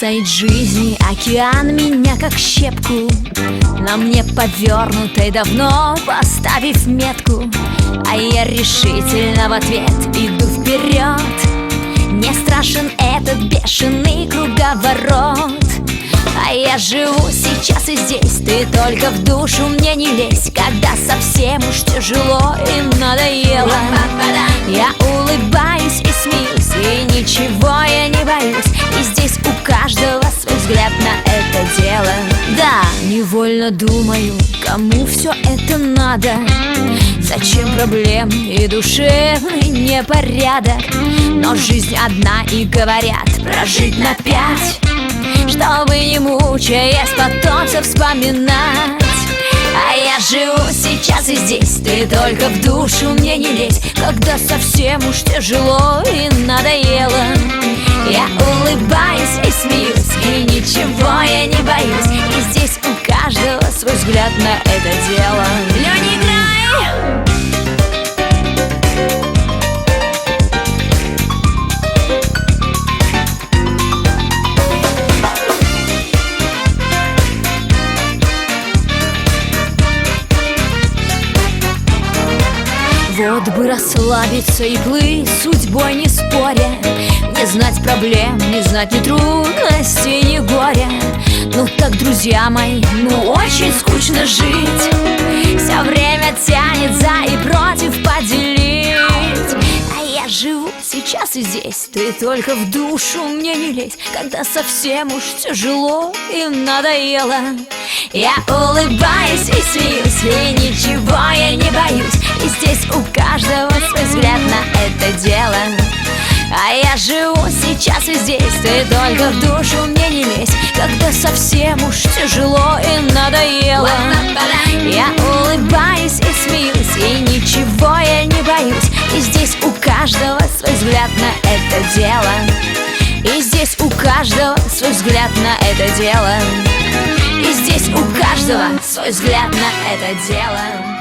Бросает жизни океан меня как щепку, на мне повернутой давно поставив метку. А я решительно в ответ иду вперед. Не страшен этот бешеный круговорот. А я живу сейчас и здесь, ты только в душу мне не лезь. Когда совсем уж тяжело и надоело, я улыбаюсь и смеюсь, и ничего я не боюсь. И здесь у каждого свой взгляд на это дело. Да, невольно думаю, кому все это надо? Зачем проблем и душевный непорядок? Но жизнь одна, и говорят, прожить на 5, чтобы не мучаясь потом все вспоминать. А я живу сейчас и здесь, ты только в душу мне не лезь. Когда совсем уж тяжело и надоело, я улыбаюсь и смеюсь, и ничего я не боюсь. И здесь у каждого свой взгляд на это дело. Лёня, играй! Вот бы расслабиться и плыть, судьбой не споря, не знать проблем, не знать ни трудностей, ни горя. Ну так, друзья мои, ну очень скучно жить. Все время тянет за и против поделить. А я живу сейчас и здесь, ты только в душу мне не лезь. Когда совсем уж тяжело и надоело, я улыбаюсь и смеюсь, и ничего я не боюсь. И здесь у каждого свой взгляд на это дело. А я живу сейчас и здесь, ты только в душу мне не лезь. Когда совсем уж тяжело и надоело, я улыбаюсь и смеюсь, и ничего я не боюсь. И здесь у каждого свой взгляд на это дело. И здесь у каждого свой взгляд на это дело. И здесь у каждого свой взгляд на это дело.